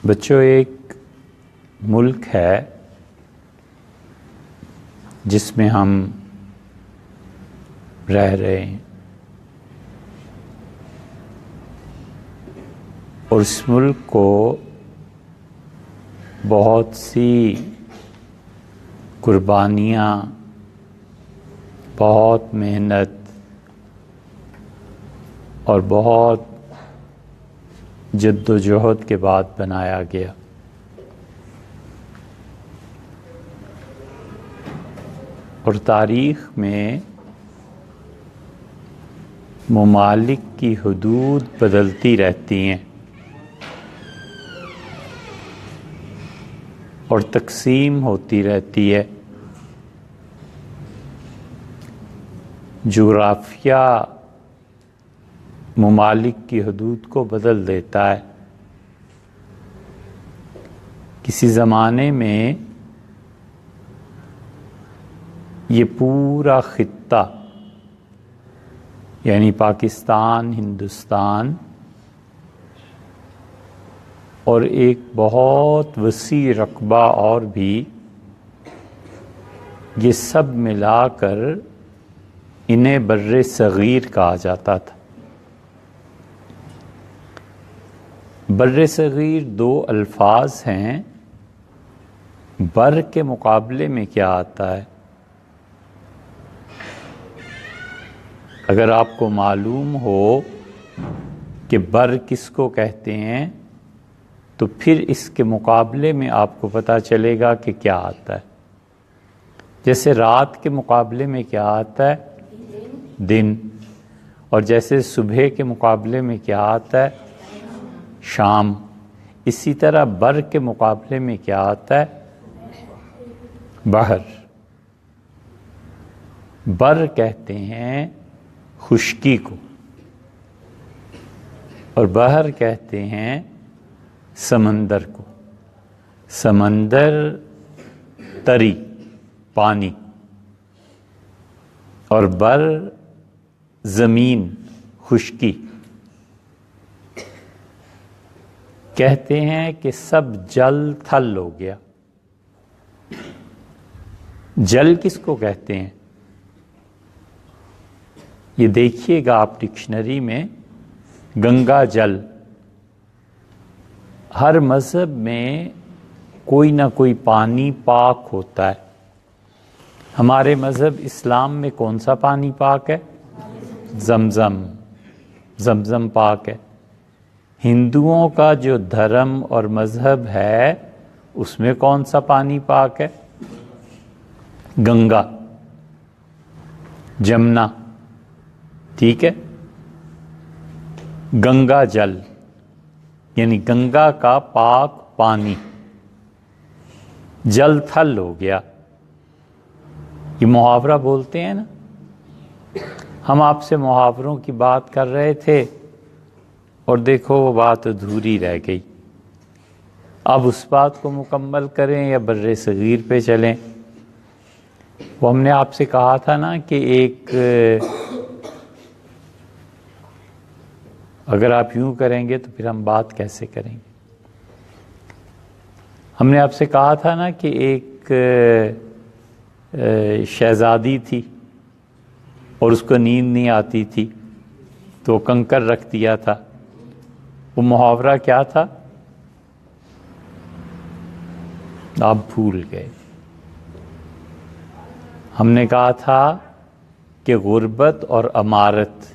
بچوں، ایک ملک ہے جس میں ہم رہ رہے ہیں، اور اس ملک کو بہت سی قربانیاں، بہت محنت اور بہت جد و جہد کے بعد بنایا گیا۔ اور تاریخ میں ممالک کی حدود بدلتی رہتی ہیں اور تقسیم ہوتی رہتی ہے۔ جغرافیہ ممالک کی حدود کو بدل دیتا ہے۔ کسی زمانے میں یہ پورا خطہ، یعنی پاکستان، ہندوستان اور ایک بہت وسیع رقبہ اور بھی، یہ سب ملا کر انہیں بر صغیر کہا جاتا تھا۔ بر صغیر دو الفاظ ہیں۔ بر کے مقابلے میں کیا آتا ہے؟ اگر آپ کو معلوم ہو کہ بر کس کو کہتے ہیں تو پھر اس کے مقابلے میں آپ کو پتہ چلے گا کہ کیا آتا ہے۔ جیسے رات کے مقابلے میں کیا آتا ہے؟ دن۔ اور جیسے صبح کے مقابلے میں کیا آتا ہے؟ شام۔ اسی طرح بر کے مقابلے میں کیا آتا ہے؟ بحر۔ بر کہتے ہیں خشکی کو، اور بحر کہتے ہیں سمندر کو۔ سمندر تری، پانی، اور بر زمین، خشکی۔ کہتے ہیں کہ سب جل تھل ہو گیا۔ جل کس کو کہتے ہیں؟ یہ دیکھیے گا آپ ڈکشنری میں، گنگا جل۔ ہر مذہب میں کوئی نہ کوئی پانی پاک ہوتا ہے۔ ہمارے مذہب اسلام میں کون سا پانی پاک ہے؟ زمزم۔ زمزم پاک ہے۔ ہندوؤں کا جو دھرم اور مذہب ہے اس میں کون سا پانی پاک ہے؟ گنگا، جمنا۔ ٹھیک ہے؟ گنگا جل یعنی گنگا کا پاک پانی۔ جل تھل ہو گیا، یہ محاورہ بولتے ہیں نا۔ ہم آپ سے محاوروں کی بات کر رہے تھے اور دیکھو وہ بات ادھوری رہ گئی۔ اب اس بات کو مکمل کریں یا بر صغیر پہ چلیں؟ وہ ہم نے آپ سے کہا تھا نا کہ ایک، اگر آپ یوں کریں گے تو پھر ہم بات کیسے کریں گے؟ ہم نے آپ سے کہا تھا نا کہ ایک شہزادی تھی اور اس کو نیند نہیں آتی تھی تو کنکر رکھ دیا تھا۔ وہ محاورہ کیا تھا؟ آپ بھول گئے۔ ہم نے کہا تھا کہ غربت اور امارت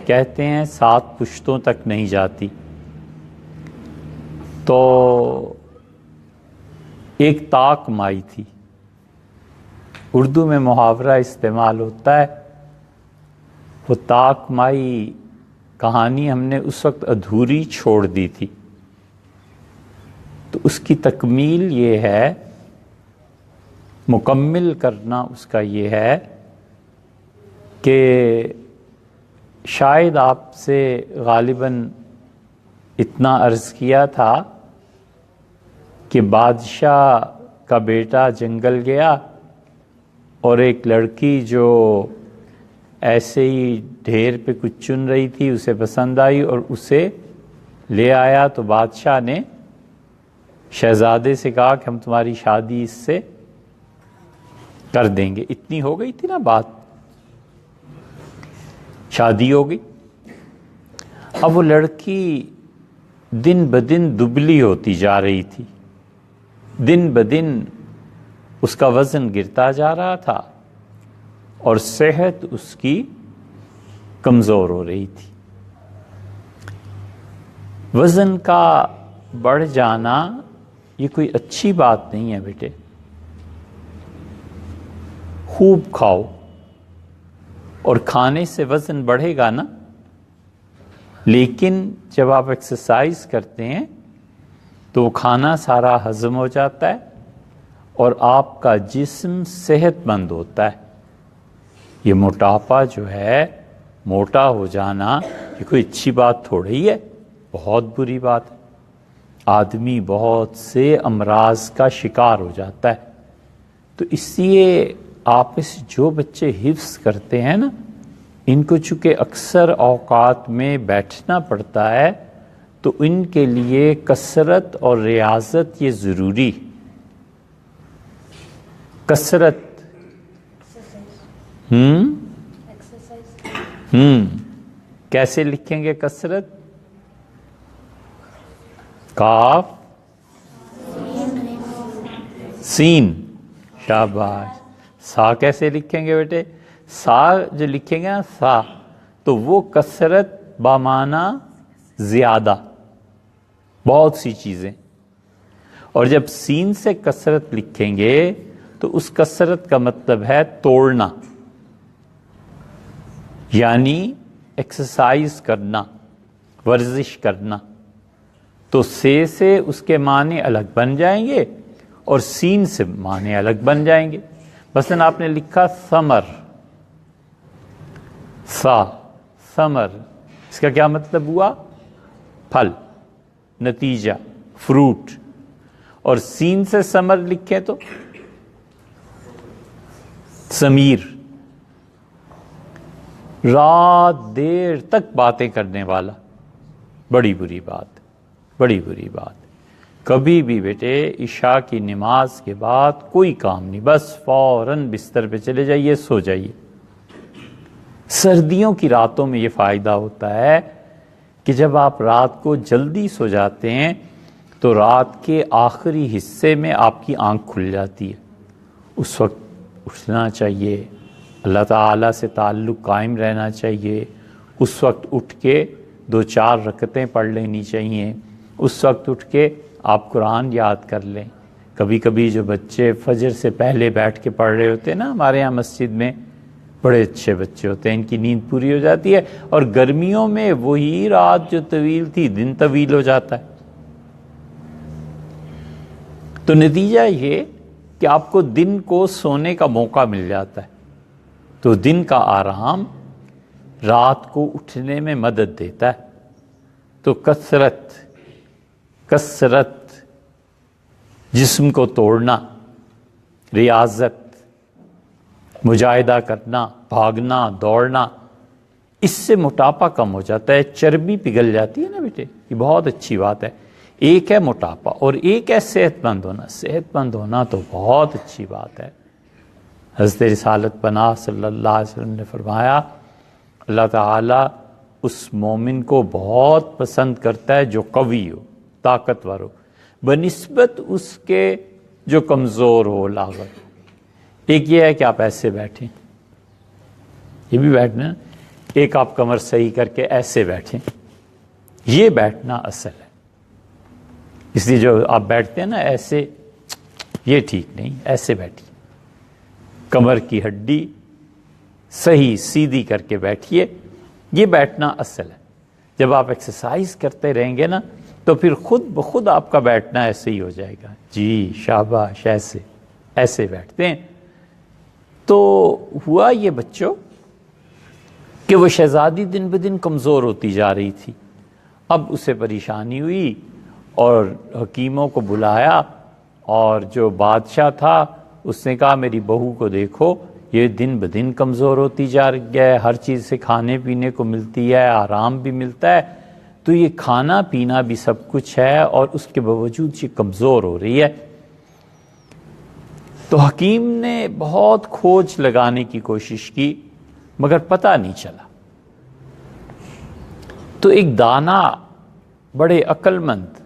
کہتے ہیں 7 پشتوں تک نہیں جاتی۔ تو ایک طاق مائی تھی، اردو میں محاورہ استعمال ہوتا ہے۔ وہ طاق مائی کہانی ہم نے اس وقت ادھوری چھوڑ دی تھی، تو اس کی تکمیل یہ ہے، مکمل کرنا اس کا یہ ہے کہ شاید آپ سے غالباً اتنا عرض کیا تھا کہ بادشاہ کا بیٹا جنگل گیا اور ایک لڑکی جو ایسے ہی ڈھیر پہ کچھ چن رہی تھی اسے پسند آئی اور اسے لے آیا، تو بادشاہ نے شہزادے سے کہا کہ ہم تمہاری شادی اس سے کر دیں گے۔ اتنی ہو گئی تھی نا بات، شادی ہو گئی۔ اب وہ لڑکی دن بدن دبلی ہوتی جا رہی تھی، دن بدن اس کا وزن گرتا جا رہا تھا اور صحت اس کی کمزور ہو رہی تھی۔ وزن کا بڑھ جانا یہ کوئی اچھی بات نہیں ہے بیٹے۔ خوب کھاؤ، اور کھانے سے وزن بڑھے گا نا، لیکن جب آپ ایکسرسائز کرتے ہیں تو وہ کھانا سارا ہضم ہو جاتا ہے اور آپ کا جسم صحت مند ہوتا ہے۔ یہ موٹاپا جو ہے، موٹا ہو جانا، یہ کوئی اچھی بات تھوڑی ہے، بہت بری بات ہے۔ آدمی بہت سے امراض کا شکار ہو جاتا ہے۔ تو اس لیے آپس جو بچے حفظ کرتے ہیں نا، ان کو چونکہ اکثر اوقات میں بیٹھنا پڑتا ہے، تو ان کے لیے کثرت اور ریاضت یہ ضروری۔ کثرت کیسے لکھیں گے کثرت؟ کاف سین، شاباش۔ سا کیسے لکھیں گے بیٹے؟ سا جو لکھیں گے نا سا، تو وہ کثرت بامعنی زیادہ، بہت سی چیزیں۔ اور جب سین سے کثرت لکھیں گے تو اس کثرت کا مطلب ہے توڑنا، یعنی ایکسرسائز کرنا، ورزش کرنا۔ تو سے اس کے معنی الگ بن جائیں گے اور سین سے معنی الگ بن جائیں گے۔ مثلا آپ نے لکھا ثمر، سا ثمر، اس کا کیا مطلب ہوا؟ پھل، نتیجہ، فروٹ۔ اور سین سے ثمر لکھیں تو ضمیر، رات دیر تک باتیں کرنے والا، بڑی بری بات، بڑی بری بات۔ کبھی بھی بیٹے عشاء کی نماز کے بعد کوئی کام نہیں، بس فوراً بستر پہ چلے جائیے، سو جائیے۔ سردیوں کی راتوں میں یہ فائدہ ہوتا ہے کہ جب آپ رات کو جلدی سو جاتے ہیں تو رات کے آخری حصے میں آپ کی آنکھ کھل جاتی ہے، اس وقت اٹھنا چاہیے، اللہ تعالیٰ سے تعلق قائم رہنا چاہیے، اس وقت اٹھ کے 2-4 رکعتیں پڑھ لینی چاہیے، اس وقت اٹھ کے آپ قرآن یاد کر لیں۔ کبھی کبھی جو بچے فجر سے پہلے بیٹھ کے پڑھ رہے ہوتے ہیں نا، ہمارے یہاں مسجد میں بڑے اچھے بچے ہوتے ہیں، ان کی نیند پوری ہو جاتی ہے، اور گرمیوں میں وہی رات جو طویل تھی دن طویل ہو جاتا ہے۔ تو نتیجہ یہ کہ آپ کو دن کو سونے کا موقع مل جاتا ہے، تو دن کا آرام رات کو اٹھنے میں مدد دیتا ہے۔ تو کثرت جسم کو توڑنا، ریاضت، مجاہدہ کرنا، بھاگنا، دوڑنا، اس سے موٹاپا کم ہو جاتا ہے، چربی پگھل جاتی ہے نا بیٹے، یہ بہت اچھی بات ہے۔ ایک ہے موٹاپا اور ایک ہے صحت مند ہونا۔ صحت مند ہونا تو بہت اچھی بات ہے۔ حضرت رسالت پناہ صلی اللہ علیہ وسلم نے فرمایا، اللہ تعالیٰ اس مومن کو بہت پسند کرتا ہے جو قوی ہو، طاقتور ہو، بنسبت اس کے جو کمزور ہو، لاغر۔ ایک یہ ہے کہ آپ ایسے بیٹھیں، یہ بھی بیٹھنا، ایک آپ کمر صحیح کر کے ایسے بیٹھیں، یہ بیٹھنا اصل ہے۔ اس لیے جو آپ بیٹھتے ہیں نا ایسے، یہ ٹھیک نہیں، ایسے بیٹھیے، کمر کی ہڈی صحیح سیدھی کر کے بیٹھیے، یہ بیٹھنا اصل ہے۔ جب آپ ایکسرسائز کرتے رہیں گے نا تو پھر خود بخود آپ کا بیٹھنا ایسے ہی ہو جائے گا۔ جی شاباش، ایسے بیٹھتے ہیں۔ تو ہوا یہ بچوں کہ وہ شہزادی دن بدن کمزور ہوتی جا رہی تھی۔ اب اسے پریشانی ہوئی اور حکیموں کو بلایا، اور جو بادشاہ تھا اس نے کہا میری بہو کو دیکھو، یہ دن بدن کمزور ہوتی جا رہی ہے، ہر چیز سے کھانے پینے کو ملتی ہے، آرام بھی ملتا ہے، تو یہ کھانا پینا بھی سب کچھ ہے اور اس کے باوجود یہ کمزور ہو رہی ہے۔ تو حکیم نے بہت کھوج لگانے کی کوشش کی مگر پتہ نہیں چلا۔ تو ایک دانا، بڑے عقل مند،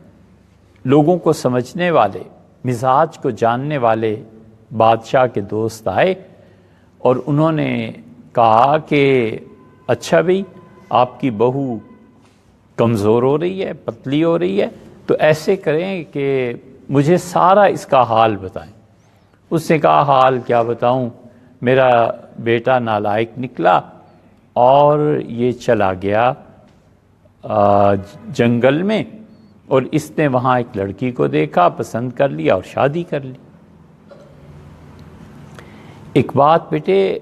لوگوں کو سمجھنے والے، مزاج کو جاننے والے بادشاہ کے دوست آئے اور انہوں نے کہا کہ اچھا بھئی، آپ کی بہو کمزور ہو رہی ہے، پتلی ہو رہی ہے، تو ایسے کریں کہ مجھے سارا اس کا حال بتائیں۔ اس نے کہا حال کیا بتاؤں، میرا بیٹا نالائق نکلا اور یہ چلا گیا جنگل میں، اور اس نے وہاں ایک لڑکی کو دیکھا، پسند کر لیا اور شادی کر لی۔ ایک بات بیٹے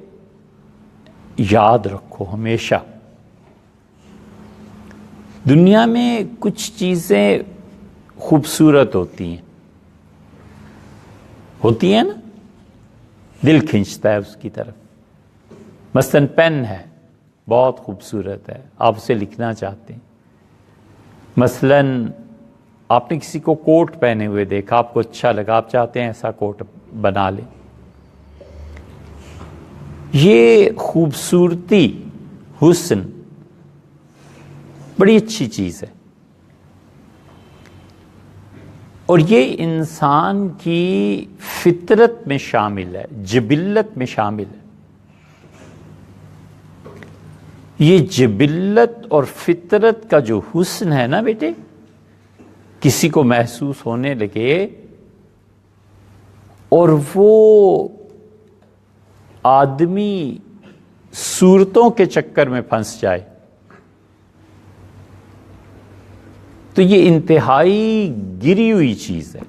یاد رکھو ہمیشہ، دنیا میں کچھ چیزیں خوبصورت ہوتی ہیں نا، دل کھنچتا ہے اس کی طرف۔ مثلاً پین ہے، بہت خوبصورت ہے، آپ اسے لکھنا چاہتے ہیں۔ مثلاً آپ نے کسی کو کوٹ پہنے ہوئے دیکھا، آپ کو اچھا لگا، آپ چاہتے ہیں ایسا کوٹ بنا لیں۔ یہ خوبصورتی، حسن بڑی اچھی چیز ہے، اور یہ انسان کی فطرت میں شامل ہے، جبلت میں شامل ہے۔ یہ جبلت اور فطرت کا جو حسن ہے نا بیٹے، کسی کو محسوس ہونے لگے اور وہ آدمی صورتوں کے چکر میں پھنس جائے، تو یہ انتہائی گری ہوئی چیز ہے۔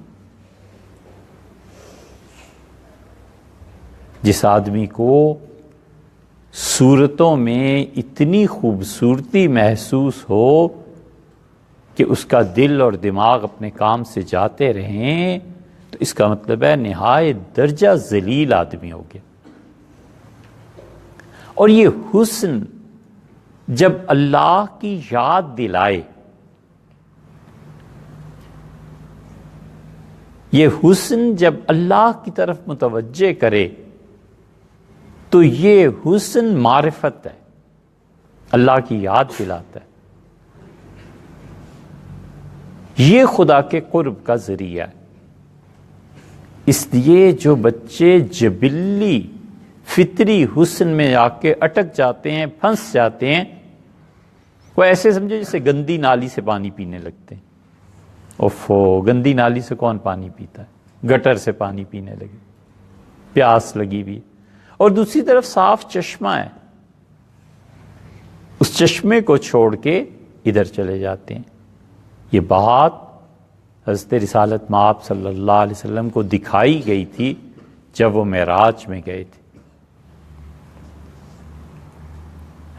جس آدمی کو صورتوں میں اتنی خوبصورتی محسوس ہو کہ اس کا دل اور دماغ اپنے کام سے جاتے رہیں، تو اس کا مطلب ہے نہایت درجہ ذلیل آدمی ہو گیا۔ اور یہ حسن جب اللہ کی یاد دلائے، یہ حسن جب اللہ کی طرف متوجہ کرے، تو یہ حسن معرفت ہے، اللہ کی یاد دلاتا ہے۔ یہ خدا کے قرب کا ذریعہ ہے۔ اس لیے جو بچے جبلی فطری حسن میں آ کے اٹک جاتے ہیں، پھنس جاتے ہیں، وہ ایسے سمجھے جیسے گندی نالی سے پانی پینے لگتے ہیں۔ اوفو، گندی نالی سے کون پانی پیتا ہے؟ گٹر سے پانی پینے لگے، پیاس لگی بھی، اور دوسری طرف صاف چشمہ ہے، اس چشمے کو چھوڑ کے ادھر چلے جاتے ہیں۔ یہ بات حضرت رسالت مآب صلی اللہ علیہ وسلم کو دکھائی گئی تھی جب وہ معراج میں گئے تھے۔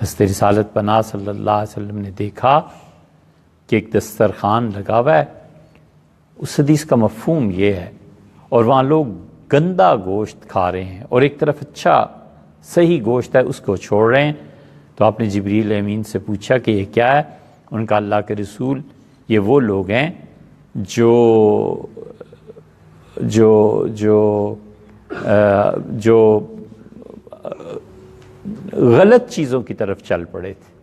حضرت رسالت پناہ صلی اللہ علیہ وسلم نے دیکھا کہ ایک دسترخوان لگا ہوا ہے، اس حدیث کا مفہوم یہ ہے، اور وہاں لوگ گندا گوشت کھا رہے ہیں اور ایک طرف اچھا صحیح گوشت ہے اس کو چھوڑ رہے ہیں۔ تو آپ نے جبریل امین سے پوچھا کہ یہ کیا ہے؟ ان کا اللہ کے رسول، یہ وہ لوگ ہیں جو جو جو جو غلط چیزوں کی طرف چل پڑے تھے۔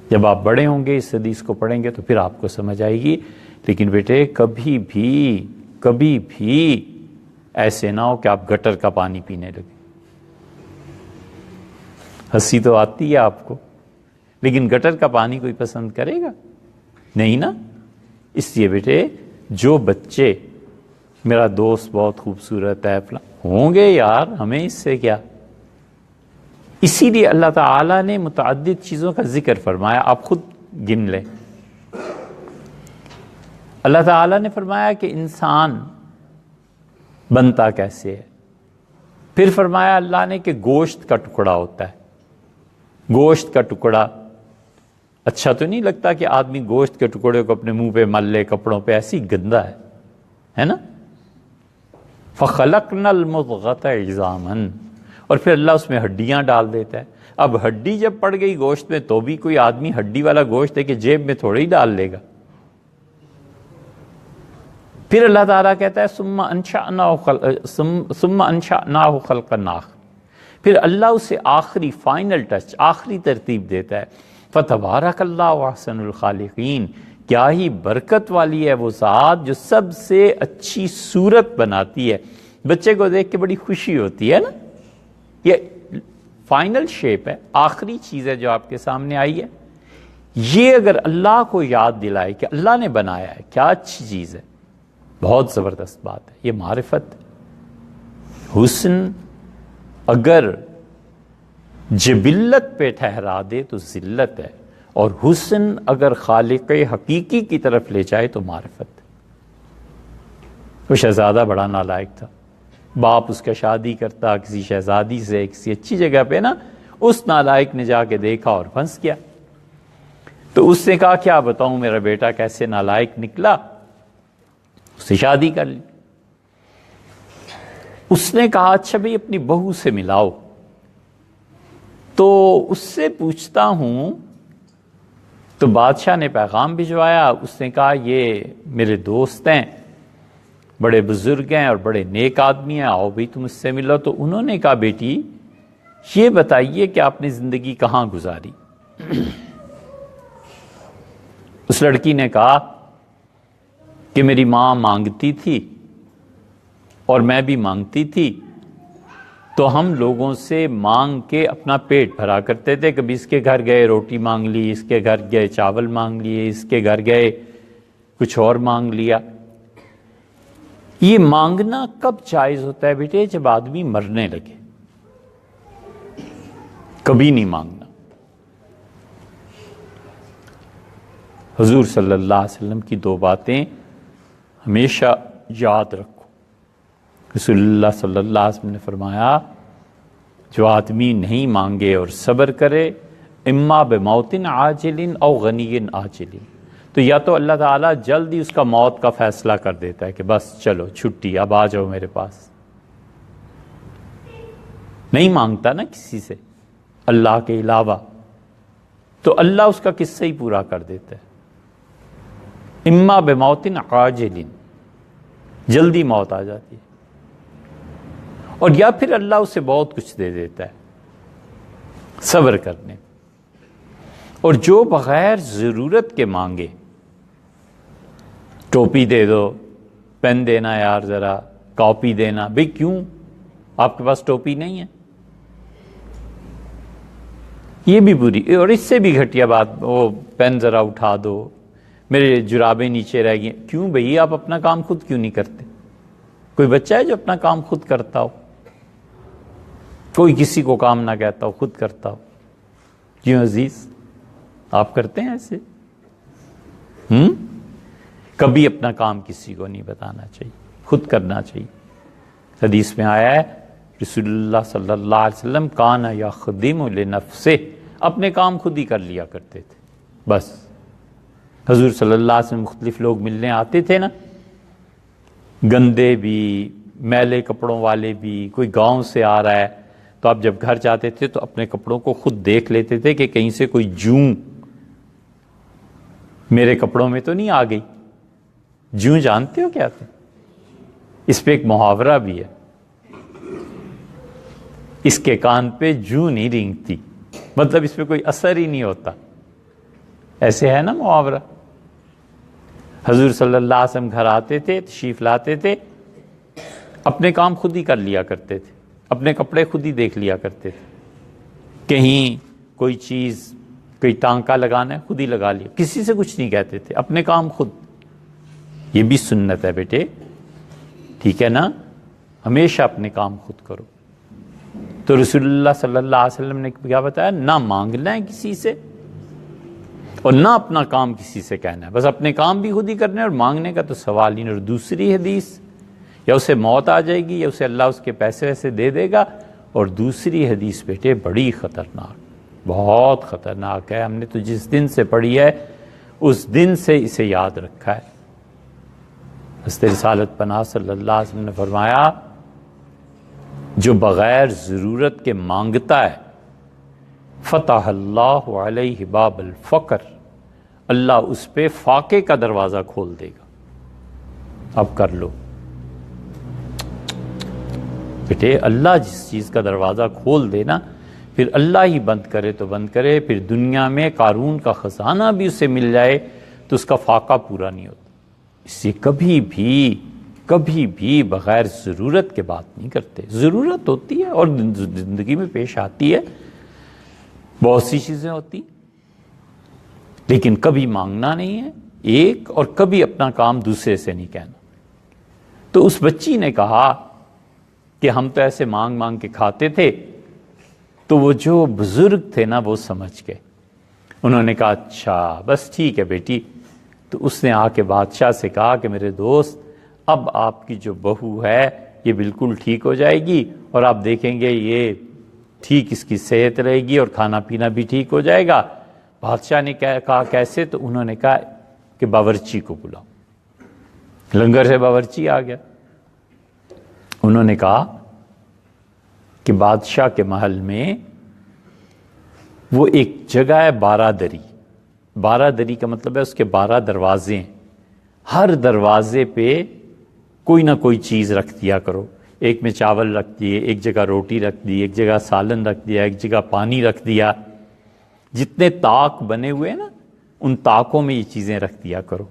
جب آپ بڑے ہوں گے اس حدیث کو پڑھیں گے تو پھر آپ کو سمجھ آئے گی۔ لیکن بیٹے کبھی بھی ایسے نہ ہو کہ آپ گٹر کا پانی پینے لگے۔ ہنسی تو آتی ہے آپ کو، لیکن گٹر کا پانی کوئی پسند کرے گا؟ نہیں نا۔ اس لیے بیٹے جو بچے، میرا دوست بہت خوبصورت ہے، ہوں گے یار، ہمیں اس سے کیا۔ اسی لیے اللہ تعالیٰ نے متعدد چیزوں کا ذکر فرمایا، آپ خود گن لیں۔ اللہ تعالیٰ نے فرمایا کہ انسان بنتا کیسے ہے، پھر فرمایا اللہ نے کہ گوشت کا ٹکڑا ہوتا ہے۔ گوشت کا ٹکڑا اچھا تو نہیں لگتا کہ آدمی گوشت کے ٹکڑے کو اپنے منہ پہ مل لے، کپڑوں پہ، ایسی گندا ہے نا۔ فَخَلَقْنَا الْمُضْغَةَ عِظَامًا، اور پھر اللہ اس میں ہڈیاں ڈال دیتا ہے۔ اب ہڈی جب پڑ گئی گوشت میں تو بھی کوئی آدمی ہڈی والا گوشت ہے کہ جیب میں تھوڑے ہی ڈال لے گا. پھر اللہ تعالیٰ کہتا ہے ثم انشأناہ خلقا آخر. پھر اللہ اسے آخری فائنل ٹچ، آخری ترتیب دیتا ہے. فتبارک اللہ احسن الخالقین، کیا ہی برکت والی ہے وہ ذات جو سب سے اچھی صورت بناتی ہے. بچے کو دیکھ کے بڑی خوشی ہوتی ہے نا، یہ فائنل شیپ ہے، آخری چیز ہے جو آپ کے سامنے آئی ہے. یہ اگر اللہ کو یاد دلائے کہ اللہ نے بنایا ہے، کیا اچھی چیز ہے، بہت زبردست بات ہے. یہ معرفت ہے. حسن اگر جبلت پہ ٹھہرا دے تو ذلت ہے، اور حسن اگر خالق حقیقی کی طرف لے جائے تو معرفت ہے. وہ شہزادہ بڑا نالائق تھا، باپ اس کا شادی کرتا کسی شہزادی سے کسی اچھی جگہ پہ نا، اس نالائق نے جا کے دیکھا اور پھنس گیا. تو اس نے کہا کیا بتاؤں میرا بیٹا کیسے نالائق نکلا، اس سے شادی کر لی. اس نے کہا اچھا بھئی اپنی بہو سے ملاؤ. تو اس سے پوچھتا ہوں، تو بادشاہ نے پیغام بھجوایا. اس نے کہا یہ میرے دوست ہیں، بڑے بزرگ ہیں اور بڑے نیک آدمی ہیں، آؤ بھئی تم اس سے ملو. تو انہوں نے کہا بیٹی یہ بتائیے کہ آپ نے زندگی کہاں گزاری. اس لڑکی نے کہا کہ میری ماں مانگتی تھی اور میں بھی مانگتی تھی، تو ہم لوگوں سے مانگ کے اپنا پیٹ بھرا کرتے تھے. کبھی اس کے گھر گئے روٹی مانگ لی، اس کے گھر گئے چاول مانگ لیے، اس کے گھر گئے کچھ اور مانگ لیا. یہ مانگنا کب جائز ہوتا ہے بیٹے؟ جب آدمی مرنے لگے، کبھی نہیں مانگنا. حضور صلی اللہ علیہ وسلم کی دو باتیں ہمیشہ یاد رکھو. رسول اللہ صلی اللہ علیہ وسلم نے فرمایا جو آدمی نہیں مانگے اور صبر کرے، اما بموت عاجل او غنی عاجل، تو یا تو اللہ تعالیٰ جلد ہی اس کا موت کا فیصلہ کر دیتا ہے کہ بس چلو چھٹی، اب آ جاؤ میرے پاس. نہیں مانگتا نا کسی سے اللہ کے علاوہ، تو اللہ اس کا قصہ ہی پورا کر دیتا ہے. اما بموت عاجل، جلدی موت آ جاتی ہے، اور یا پھر اللہ اسے بہت کچھ دے دیتا ہے صبر کرنے. اور جو بغیر ضرورت کے مانگے، ٹوپی دے دو، پین دینا یار ذرا، کاپی دینا، بھئی کیوں آپ کے پاس ٹوپی نہیں ہے؟ یہ بھی بری. اور اس سے بھی گھٹیا بات، وہ پین ذرا اٹھا دو، میرے جرابیں نیچے رہ گئی. کیوں بھئی آپ اپنا کام خود کیوں نہیں کرتے؟ کوئی بچہ ہے جو اپنا کام خود کرتا ہو؟ کوئی کسی کو کام نہ کہتا ہو، خود کرتا ہو؟ کیوں عزیز آپ کرتے ہیں ایسے؟ کبھی اپنا کام کسی کو نہیں بتانا چاہیے، خود کرنا چاہیے. حدیث میں آیا ہے رسول اللہ صلی اللہ علیہ وسلم کان یخدم لنفسہ، اپنے کام خود ہی کر لیا کرتے تھے بس. حضور صلی اللہ علیہ وسلم مختلف لوگ ملنے آتے تھے نا، گندے بھی، میلے کپڑوں والے بھی. کوئی گاؤں سے آ رہا ہے تو آپ جب گھر جاتے تھے تو اپنے کپڑوں کو خود دیکھ لیتے تھے کہ کہیں سے کوئی جوں میرے کپڑوں میں تو نہیں آ گئی. جوں جانتے ہو کیا تھے؟ اس پہ ایک محاورہ بھی ہے، اس کے کان پہ جوں نہیں رینگتی، مطلب اس پہ کوئی اثر ہی نہیں ہوتا. ایسے ہے نا محاورہ. حضور صلی اللہ علیہ وسلم گھر آتے تھے، تشریف لاتے تھے، اپنے کام خود ہی کر لیا کرتے تھے، اپنے کپڑے خود ہی دیکھ لیا کرتے تھے. کہیں کوئی چیز، کوئی ٹانکا لگانا ہے خود ہی لگا لیا، کسی سے کچھ نہیں کہتے تھے، اپنے کام خود. یہ بھی سنت ہے بیٹے، ٹھیک ہے نا؟ ہمیشہ اپنے کام خود کرو. تو رسول اللہ صلی اللہ علیہ وسلم نے کیا بتایا؟ نہ مانگنا ہے کسی سے اور نہ اپنا کام کسی سے کہنا ہے، بس اپنے کام بھی خود ہی کرنے اور مانگنے کا تو سوال ہی نہیں. اور دوسری حدیث، یا اسے موت آ جائے گی یا اسے اللہ اس کے پیسے ویسے دے دے گا. اور دوسری حدیث بیٹے بڑی خطرناک، بہت خطرناک ہے. ہم نے تو جس دن سے پڑھی ہے اس دن سے اسے یاد رکھا ہے. حضرت رسالت پناہ صلی اللہ علیہ وسلم نے فرمایا جو بغیر ضرورت کے مانگتا ہے فتح اللہ علیہ باب الفقر، اللہ اس پہ فاقے کا دروازہ کھول دے گا۔ اب کر لو بیٹے، اللہ جس چیز کا دروازہ کھول دے نا، پھر اللہ ہی بند کرے تو بند کرے، پھر دنیا میں قارون کا خزانہ بھی اسے مل جائے تو اس کا فاقہ پورا نہیں ہوتا۔ اس سے کبھی بھی بغیر ضرورت کے بات نہیں کرتے۔ ضرورت ہوتی ہے اور زندگی میں پیش آتی ہے، بہت سی چیزیں ہوتی، لیکن کبھی مانگنا نہیں ہے ایک، اور کبھی اپنا کام دوسرے سے نہیں کہنا۔ تو اس بچی نے کہا کہ ہم تو ایسے مانگ مانگ کے کھاتے تھے، تو وہ جو بزرگ تھے نا وہ سمجھ گئے، انہوں نے کہا اچھا بس ٹھیک ہے بیٹی۔ تو اس نے آ کے بادشاہ سے کہا کہ میرے دوست، اب آپ کی جو بہو ہے یہ بالکل ٹھیک ہو جائے گی، اور آپ دیکھیں گے یہ ٹھیک اس کی صحت رہے گی اور کھانا پینا بھی ٹھیک ہو جائے گا۔ بادشاہ نے کہا کیسے؟ تو انہوں نے کہا کہ باورچی کو بلاؤ۔ لنگر سے باورچی آ گیا۔ انہوں نے کہا کہ بادشاہ کے محل میں وہ ایک جگہ ہے بارہ دری۔ بارہ دری کا مطلب ہے اس کے 12 دروازے ہیں، ہر دروازے پہ کوئی نہ کوئی چیز رکھ دیا کرو۔ ایک میں چاول رکھ دیے، ایک جگہ روٹی رکھ دی، ایک جگہ سالن رکھ دیا، ایک جگہ پانی رکھ دیا۔ جتنے طاق بنے ہوئے ہیں نا، ان طاقوں میں یہ چیزیں رکھ دیا کرو۔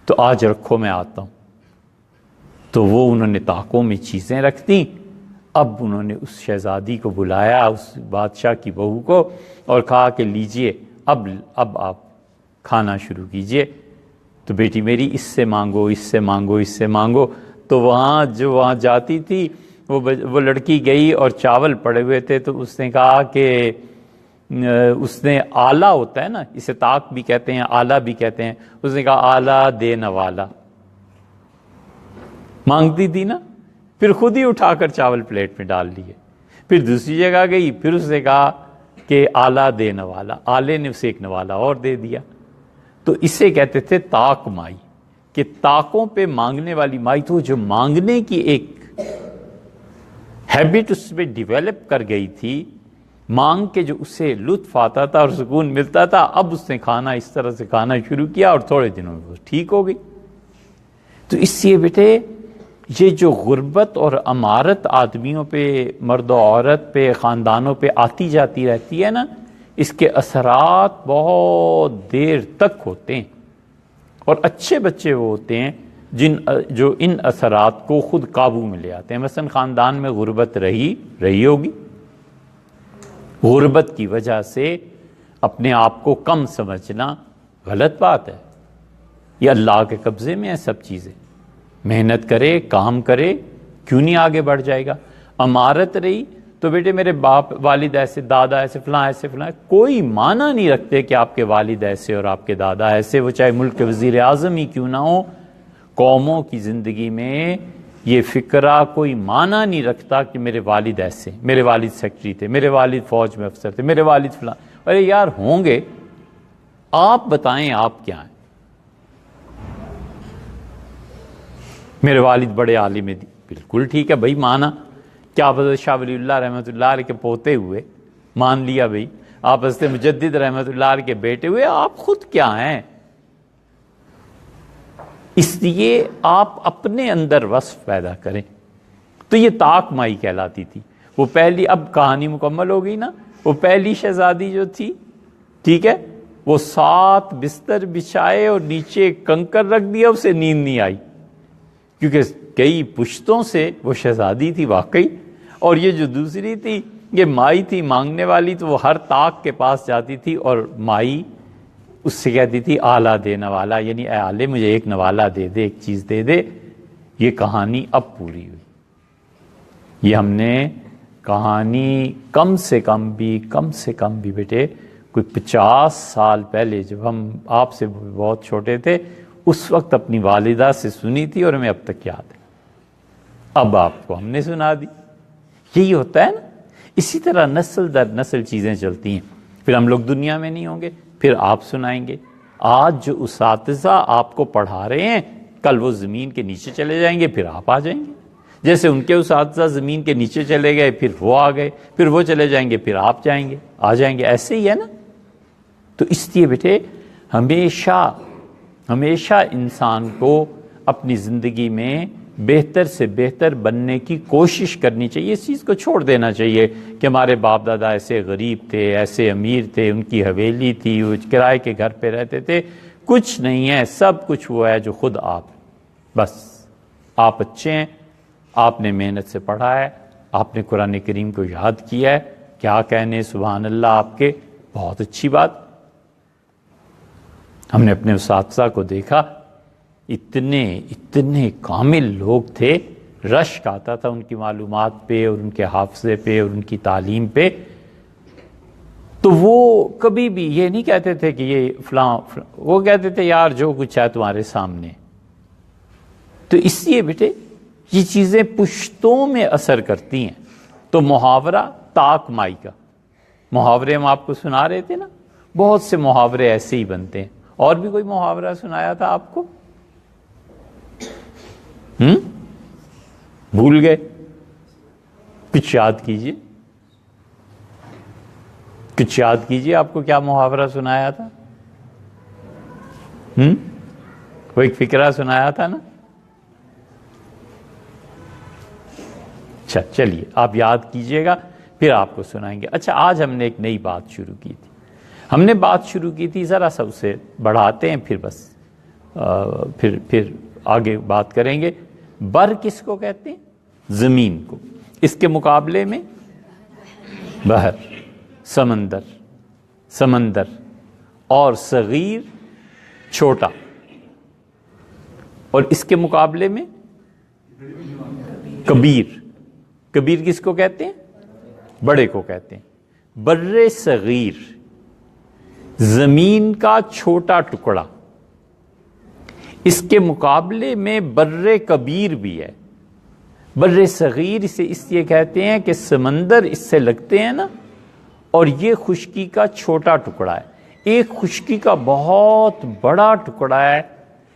تو آج رکھو میں آتا ہوں۔ تو وہ انہوں نے طاقوں میں چیزیں رکھ دیں۔ اب انہوں نے اس شہزادی کو بلایا، اس بادشاہ کی بہو کو، اور کہا کہ لیجئے اب آپ کھانا شروع کیجئے۔ تو بیٹی میری اس سے مانگو، اس سے مانگو، اس سے مانگو۔ تو وہاں جاتی تھی وہ لڑکی گئی اور چاول پڑے ہوئے تھے، تو اس نے کہا کہ اس نے آلہ ہوتا ہے نا، اسے طاق بھی کہتے ہیں، آلہ بھی کہتے ہیں، اس نے کہا آلہ دے نوالا۔ مانگتی تھی نا، پھر خود ہی اٹھا کر چاول پلیٹ میں ڈال لیے۔ پھر دوسری جگہ گئی، پھر اس نے کہا کہ آلہ دے نوالا، آلے نے اسے ایک نوالا اور دے دیا۔ تو اسے کہتے تھے طاق مائی، کہ طاقوں پہ مانگنے والی مائی۔ تو جو مانگنے کی ایک ہیبٹ اس میں ڈیولپ کر گئی تھی، مانگ کے جو اسے لطف آتا تھا اور سکون ملتا تھا، اب اس نے کھانا اس طرح سے کھانا شروع کیا اور تھوڑے دنوں میں وہ ٹھیک ہو گئی۔ تو اس سے بیٹے یہ جو غربت اور امارت آدمیوں پہ، مرد و عورت پہ، خاندانوں پہ آتی جاتی رہتی ہے نا، اس کے اثرات بہت دیر تک ہوتے ہیں، اور اچھے بچے وہ ہوتے ہیں جو ان اثرات کو خود قابو میں لے آتے ہیں۔ مثلا خاندان میں غربت رہی ہوگی، غربت کی وجہ سے اپنے آپ کو کم سمجھنا غلط بات ہے۔ یہ اللہ کے قبضے میں ہے سب چیزیں، محنت کرے، کام کرے، کیوں نہیں آگے بڑھ جائے گا۔ امارت رہی تو بیٹے میرے باپ والد ایسے، دادا ایسے، فلاں ایسے، فلاں، کوئی معنی نہیں رکھتے کہ آپ کے والد ایسے اور آپ کے دادا ایسے، وہ چاہے ملک کے وزیر اعظم ہی کیوں نہ ہو۔ قوموں کی زندگی میں یہ فکرہ کوئی معنی نہیں رکھتا کہ میرے والد ایسے، میرے والد سیکرٹری تھے، میرے والد فوج میں افسر تھے، میرے والد فلاں۔ ارے یار ہوں گے، آپ بتائیں آپ کیا ہیں؟ میرے والد بڑے عالم دین، بالکل ٹھیک ہے بھائی، مانا۔ کیا حضرت شاہ ولی اللہ رحمۃ اللہ علیہ کے پوتے ہوئے، مان لیا بھائی۔ آپ حضرت مجدد رحمۃ اللہ علیہ کے بیٹے ہوئے، آپ خود کیا ہیں؟ اس لیے آپ اپنے اندر وصف پیدا کریں۔ تو یہ طاق مائی کہلاتی تھی وہ پہلی۔ اب کہانی مکمل ہو گئی نا۔ وہ پہلی شہزادی جو تھی، ٹھیک ہے، وہ 7 بستر بچھائے اور نیچے کنکر رکھ دیا، اسے نیند نہیں آئی، کیونکہ کئی پشتوں سے وہ شہزادی تھی واقعی۔ اور یہ جو دوسری تھی، یہ مائی تھی مانگنے والی، تو وہ ہر طاق کے پاس جاتی تھی اور مائی اس سے کہتی تھی آلہ دے نوالا، یعنی اے آلے مجھے ایک نوالا دے دے، ایک چیز دے دے۔ یہ کہانی اب پوری ہوئی۔ یہ ہم نے کہانی کم سے کم بھی بیٹے کوئی 50 سال پہلے، جب ہم آپ سے بہت چھوٹے تھے، اس وقت اپنی والدہ سے سنی تھی اور ہمیں اب تک یاد ہے۔ اب آپ کو ہم نے سنا دی۔ یہی ہوتا ہے نا۔ اسی طرح نسل در نسل چیزیں چلتی ہیں۔ پھر ہم لوگ دنیا میں نہیں ہوں گے، پھر آپ سنائیں گے۔ آج جو اساتذہ آپ کو پڑھا رہے ہیں، کل وہ زمین کے نیچے چلے جائیں گے، پھر آپ آ جائیں گے۔ جیسے ان کے اساتذہ زمین کے نیچے چلے گئے، پھر وہ آ گئے، پھر وہ چلے جائیں گے، پھر آپ جائیں گے۔ آ جائیں گے، ایسے ہی ہے نا۔ تو اس لیے بیٹے ہمیشہ انسان کو اپنی زندگی میں بہتر سے بہتر بننے کی کوشش کرنی چاہیے، اس چیز کو چھوڑ دینا چاہیے کہ ہمارے باپ دادا ایسے غریب تھے، ایسے امیر تھے، ان کی حویلی تھی، وہ کرائے کے گھر پہ رہتے تھے۔ کچھ نہیں ہے، سب کچھ وہ ہے جو خود آپ، بس آپ اچھے ہیں، آپ نے محنت سے پڑھا ہے، آپ نے قرآن کریم کو یاد کیا ہے، کیا کہنے سبحان اللہ آپ کے، بہت اچھی بات۔ ہم نے اپنے اساتذہ کو دیکھا، اتنے کامل لوگ تھے، رشک آتا تھا ان کی معلومات پہ اور ان کے حافظے پہ اور ان کی تعلیم پہ۔ تو وہ کبھی بھی یہ نہیں کہتے تھے کہ یہ فلاں، وہ کہتے تھے یار جو کچھ ہے تمہارے سامنے۔ تو اس لیے بیٹے یہ چیزیں پشتوں میں اثر کرتی ہیں۔ تو محاورہ تاک مائی کا محاورے ہم آپ کو سنا رہے تھے نا، بہت سے محاورے ایسے ہی بنتے ہیں۔ اور بھی کوئی محاورہ سنایا تھا آپ کو؟ بھول گئے؟ کچھ یاد کیجئے، کچھ یاد کیجئے، آپ کو کیا محاورہ سنایا تھا؟ وہ ایک فقرہ سنایا تھا نا؟ اچھا چلیے آپ یاد کیجئے گا، پھر آپ کو سنائیں گے۔ اچھا آج ہم نے ایک نئی بات شروع کی تھی، ہم نے بات شروع کی تھی، ذرا سا اسے بڑھاتے ہیں، پھر بس پھر آگے بات کریں گے۔ بر کس کو کہتے ہیں؟ زمین کو۔ اس کے مقابلے میں بحر، سمندر اور صغیر چھوٹا، اور اس کے مقابلے میں کبیر کس کو کہتے ہیں؟ بڑے کو کہتے ہیں۔ بر صغیر زمین کا چھوٹا ٹکڑا، اس کے مقابلے میں بر کبیر بھی ہے۔ بر صغیر اسے اس لیے کہتے ہیں کہ سمندر اس سے لگتے ہیں نا، اور یہ خشکی کا چھوٹا ٹکڑا ہے۔ ایک خشکی کا بہت بڑا ٹکڑا ہے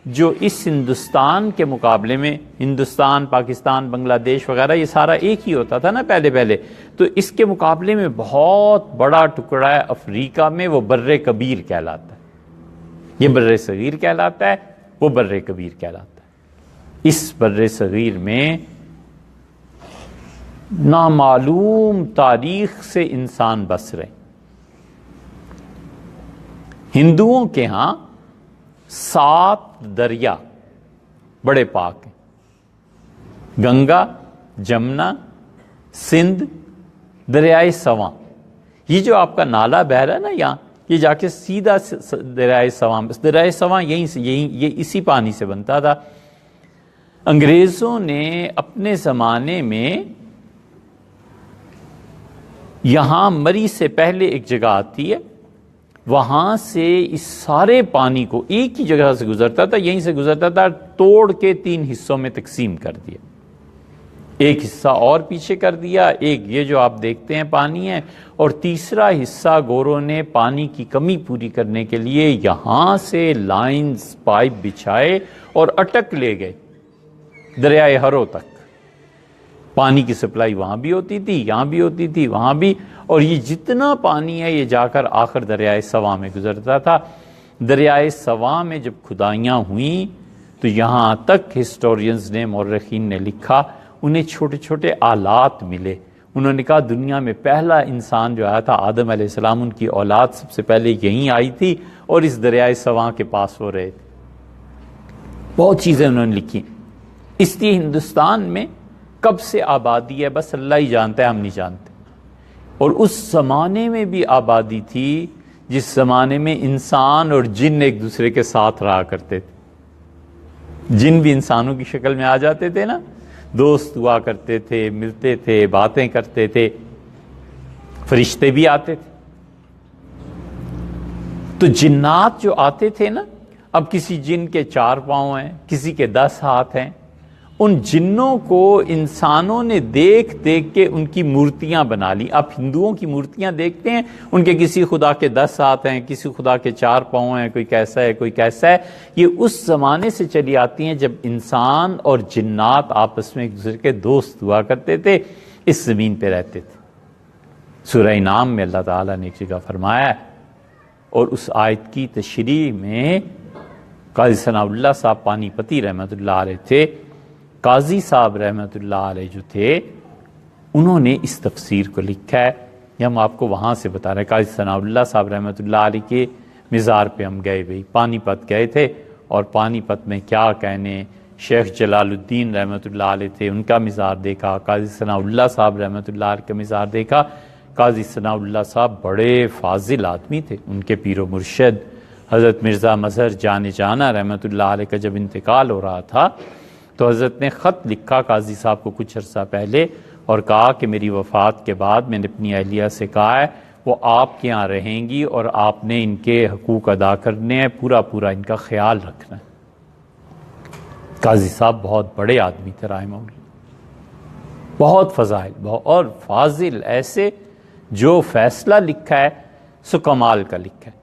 جو اس ہندوستان کے مقابلے میں، ہندوستان، پاکستان، بنگلہ دیش وغیرہ یہ سارا ایک ہی ہوتا تھا نا پہلے، تو اس کے مقابلے میں بہت بڑا ٹکڑا ہے افریقہ میں، وہ بر کبیر کہلاتا ہے۔ یہ بر صغیر کہلاتا ہے، وہ بر کبیر کہلاتا ہے۔ اس بر صغیر میں نامعلوم تاریخ سے انسان بس رہے۔ ہندوؤں کے ہاں 7 دریا بڑے پاک ہیں، گنگا، جمنا، سندھ، دریائے سواں۔ یہ جو آپ کا نالا بہ رہا ہے نا یہاں، یہ جا کے سیدھا دریائے سواں، دریائے سواں یہ اسی پانی سے بنتا تھا۔ انگریزوں نے اپنے زمانے میں یہاں مری سے پہلے ایک جگہ آتی ہے، وہاں سے اس سارے پانی کو ایک ہی جگہ سے گزرتا تھا، یہیں سے گزرتا تھا، توڑ کے 3 حصوں میں تقسیم کر دیا۔ ایک حصہ اور پیچھے کر دیا، ایک یہ جو آپ دیکھتے ہیں پانی ہے، اور تیسرا حصہ گوروں نے پانی کی کمی پوری کرنے کے لیے یہاں سے لائنز پائپ بچھائے اور اٹک لے گئے دریائے ہرو تک۔ پانی کی سپلائی وہاں بھی ہوتی تھی، یہاں بھی ہوتی تھی، وہاں بھی، اور یہ جتنا پانی ہے یہ جا کر آخر دریائے سواں میں گزرتا تھا۔ دریائے سواں میں جب کھدائیاں ہوئیں تو یہاں تک ہسٹورینز نے، مورخین نے لکھا، انہیں چھوٹے چھوٹے آلات ملے۔ انہوں نے کہا دنیا میں پہلا انسان جو آیا تھا آدم علیہ السلام، ان کی اولاد سب سے پہلے یہیں آئی تھی اور اس دریائے سواں کے پاس ہو رہے تھے۔ بہت چیزیں انہوں نے لکھی۔ اس لیے ہندوستان میں کب سے آبادی ہے بس اللہ ہی جانتا ہے، ہم نہیں جانتے۔ اور اس زمانے میں بھی آبادی تھی جس زمانے میں انسان اور جن ایک دوسرے کے ساتھ رہا کرتے تھے۔ جن بھی انسانوں کی شکل میں آ جاتے تھے نا، دوست ہوا کرتے تھے، ملتے تھے، باتیں کرتے تھے، فرشتے بھی آتے تھے۔ تو جنات جو آتے تھے نا، اب کسی جن کے 4 پاؤں ہیں، کسی کے 10 ہاتھ ہیں، ان جنوں کو انسانوں نے دیکھ دیکھ کے ان کی مورتیاں بنا لی۔ آپ ہندوؤں کی مورتیاں دیکھتے ہیں، ان کے کسی خدا کے 10 ہاتھ ہیں، کسی خدا کے 4 پاؤں ہیں، کوئی کیسا ہے کوئی کیسا ہے۔ یہ اس زمانے سے چلی آتی ہیں جب انسان اور جنات آپس میں ایک دوسرے کے دوست ہوا کرتے تھے، اس زمین پہ رہتے تھے۔ سورہ انعام میں اللہ تعالیٰ نے ایک جگہ فرمایا ہے، اور اس آیت کی تشریح میں قاضی ثناء اللہ صاحب پانی پتی رحمۃ اللہ علیہ تھے، قاضی صاحب رحمۃ اللہ علیہ جو تھے انہوں نے اس تفسیر کو لکھا ہے، یہ ہم آپ کو وہاں سے بتا رہے ہیں۔ قاضی ثناء اللہ صاحب رحمۃ اللہ علیہ کے مزار پہ ہم گئے بھائی، پانی پت گئے تھے، اور پانی پت میں کیا کہنے، شیخ جلال الدین رحمۃ اللہ علیہ تھے، ان کا مزار دیکھا، قاضی ثناء اللہ صاحب رحمۃ اللہ علیہ کا مزار دیکھا۔ قاضی ثناء اللہ صاحب بڑے فاضل آدمی تھے، ان کے پیر و مرشد حضرت مرزا مظہر جان جانا رحمۃ اللہ علیہ کا جب انتقال ہو رہا تھا تو حضرت نے خط لکھا قاضی صاحب کو کچھ عرصہ پہلے، اور کہا کہ میری وفات کے بعد میں نے اپنی اہلیہ سے کہا ہے وہ آپ کے یہاں رہیں گی، اور آپ نے ان کے حقوق ادا کرنے ہیں، پورا پورا ان کا خیال رکھنا ہے۔ قاضی صاحب بہت بڑے آدمی تھے رحمہ اللہ، بہت فضائل اور فاضل، ایسے جو فیصلہ لکھا ہے سو کمال کا لکھا ہے۔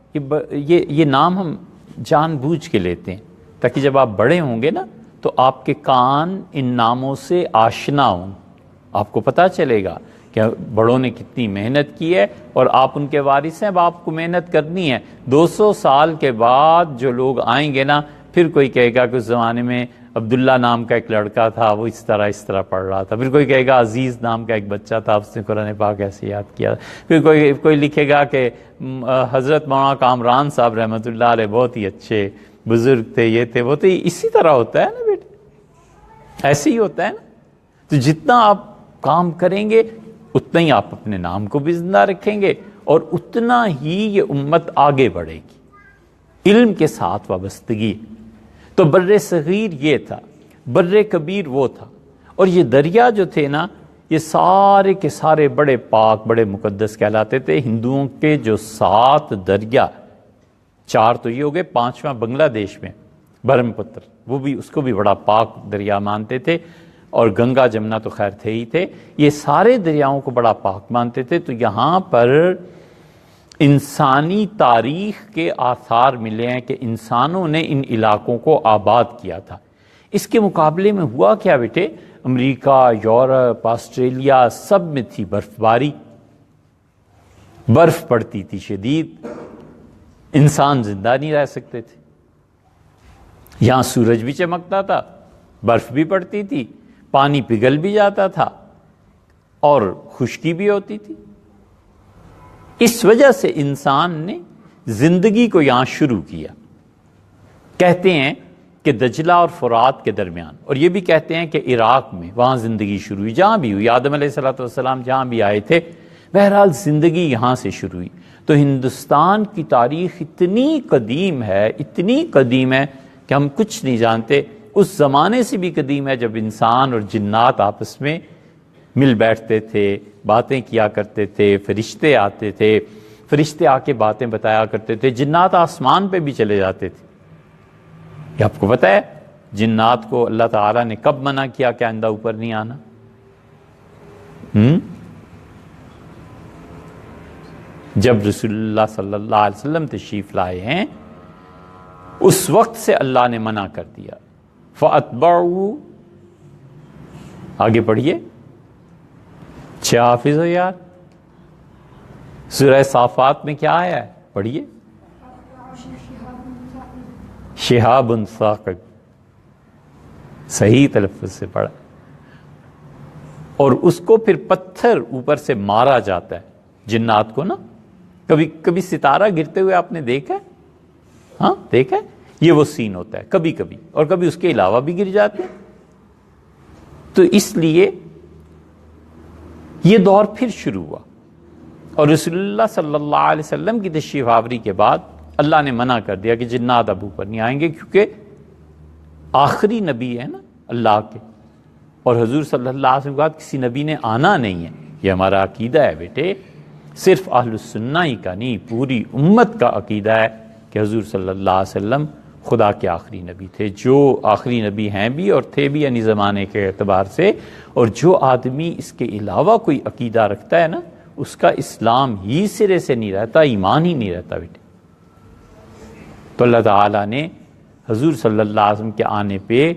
یہ نام ہم جان بوجھ کے لیتے ہیں تاکہ جب آپ بڑے ہوں گے نا تو آپ کے کان ان ناموں سے آشنا ہوں، آپ کو پتہ چلے گا کہ بڑوں نے کتنی محنت کی ہے، اور آپ ان کے وارث ہیں، اب آپ کو محنت کرنی ہے۔ 200 سال کے بعد جو لوگ آئیں گے نا، پھر کوئی کہے گا کہ اس زمانے میں عبداللہ نام کا ایک لڑکا تھا، وہ اس طرح پڑھ رہا تھا، پھر کوئی کہے گا عزیز نام کا ایک بچہ تھا، اس نے قرآن پاک ایسے یاد کیا، پھر کوئی لکھے گا کہ حضرت مولانا کامران صاحب رحمۃ اللہ علیہ بہت ہی اچھے بزرگ تھے، یہ تھے وہ تھے۔ اسی طرح ہوتا ہے نا بیٹے، ایسے ہی ہوتا ہے نا۔ تو جتنا آپ کام کریں گے اتنا ہی آپ اپنے نام کو بھی زندہ رکھیں گے، اور اتنا ہی یہ امت آگے بڑھے گی۔ علم کے ساتھ وابستگی، تو بر صغیر یہ تھا، بر کبیر وہ تھا، اور یہ دریا جو تھے نا یہ سارے کے سارے بڑے پاک، بڑے مقدس کہلاتے تھے۔ ہندوؤں کے جو 7 دریا، 4 تو یہ ہو گئے، 5واں بنگلہ دیش میں برہم پتر، وہ بھی اس کو بھی بڑا پاک دریا مانتے تھے، اور گنگا جمنا تو خیر تھے ہی تھے، یہ سارے دریاؤں کو بڑا پاک مانتے تھے۔ تو یہاں پر انسانی تاریخ کے آثار ملے ہیں کہ انسانوں نے ان علاقوں کو آباد کیا تھا۔ اس کے مقابلے میں ہوا کیا بیٹے، امریکہ، یورپ، آسٹریلیا سب میں تھی برف باری، برف پڑتی تھی شدید، انسان زندہ نہیں رہ سکتے تھے۔ یہاں سورج بھی چمکتا تھا، برف بھی پڑتی تھی، پانی پگھل بھی جاتا تھا، اور خشکی بھی ہوتی تھی۔ اس وجہ سے انسان نے زندگی کو یہاں شروع کیا۔ کہتے ہیں کہ دجلہ اور فرات کے درمیان، اور یہ بھی کہتے ہیں کہ عراق میں وہاں زندگی شروع ہوئی، جہاں بھی ہوئی، آدم علیہ السلام جہاں بھی آئے تھے، بہرحال زندگی یہاں سے شروع ہوئی۔ تو ہندوستان کی تاریخ اتنی قدیم ہے، اتنی قدیم ہے کہ ہم کچھ نہیں جانتے۔ اس زمانے سے بھی قدیم ہے جب انسان اور جنات آپس میں مل بیٹھتے تھے، باتیں کیا کرتے تھے، فرشتے آتے تھے، فرشتے آ کے باتیں بتایا کرتے تھے، جنات آسمان پہ بھی چلے جاتے تھے۔ یہ آپ کو پتہ ہے جنات کو اللہ تعالیٰ نے کب منع کیا کہ آئندہ اوپر نہیں آنا؟ جب رسول اللہ صلی اللہ علیہ وسلم تشریف لائے ہیں اس وقت سے اللہ نے منع کر دیا۔ فَأَتْبَعُوا، آگے پڑھیے، اچھا حافظ ہو یار، سورہ صافات میں کیا آیا ہے؟ پڑھیے، شہاب ثاقب، صحیح تلفظ سے پڑھا، اور اس کو پھر پتھر اوپر سے مارا جاتا ہے جنات کو نا۔ کبھی ستارہ گرتے ہوئے آپ نے دیکھا ہے؟ ہاں دیکھا ہے؟ یہ وہ سین ہوتا ہے کبھی کبھی، اور کبھی اس کے علاوہ بھی گر جاتے ہیں۔ تو اس لیے یہ دور پھر شروع ہوا، اور رسول اللہ صلی اللہ علیہ وسلم کی تشریف آوری کے بعد اللہ نے منع کر دیا کہ جنات اب اوپر نہیں آئیں گے، کیونکہ آخری نبی ہے نا اللہ کے، اور حضور صلی اللہ علیہ وسلم کے بعد کسی نبی نے آنا نہیں ہے۔ یہ ہمارا عقیدہ ہے بیٹے، صرف اہل السنہ ہی کا نہیں، پوری امت کا عقیدہ ہے کہ حضور صلی اللہ علیہ وسلم خدا کے آخری نبی تھے، جو آخری نبی ہیں بھی اور تھے بھی یعنی زمانے کے اعتبار سے۔ اور جو آدمی اس کے علاوہ کوئی عقیدہ رکھتا ہے نا، اس کا اسلام ہی سرے سے نہیں رہتا، ایمان ہی نہیں رہتا بیٹے۔ تو اللہ تعالیٰ نے حضور صلی اللہ علیہ وسلم کے آنے پہ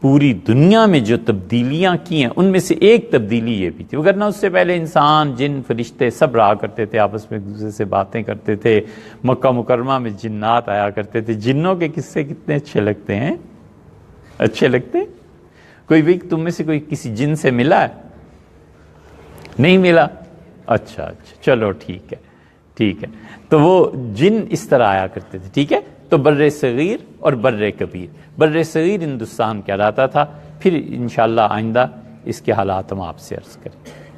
پوری دنیا میں جو تبدیلیاں کی ہیں ان میں سے ایک تبدیلی یہ بھی تھی، وگرنہ اس سے پہلے انسان، جن، فرشتے سب رہا کرتے تھے، آپس میں ایک دوسرے سے باتیں کرتے تھے، مکہ مکرمہ میں جنات آیا کرتے تھے۔ جنوں کے قصے کتنے اچھے لگتے ہیں، اچھے لگتے ہیں؟ کوئی بھی تم میں سے کوئی کسی جن سے ملا ہے؟ نہیں ملا؟ اچھا چلو ٹھیک ہے۔ تو وہ جن اس طرح آیا کرتے تھے، ٹھیک ہے؟ تو بر صغیر اور بر کبیر، بر صغیر ہندوستان کہلاتا تھا، پھر انشاءاللہ آئندہ اس کے حالات ہم آپ سے عرض کریں۔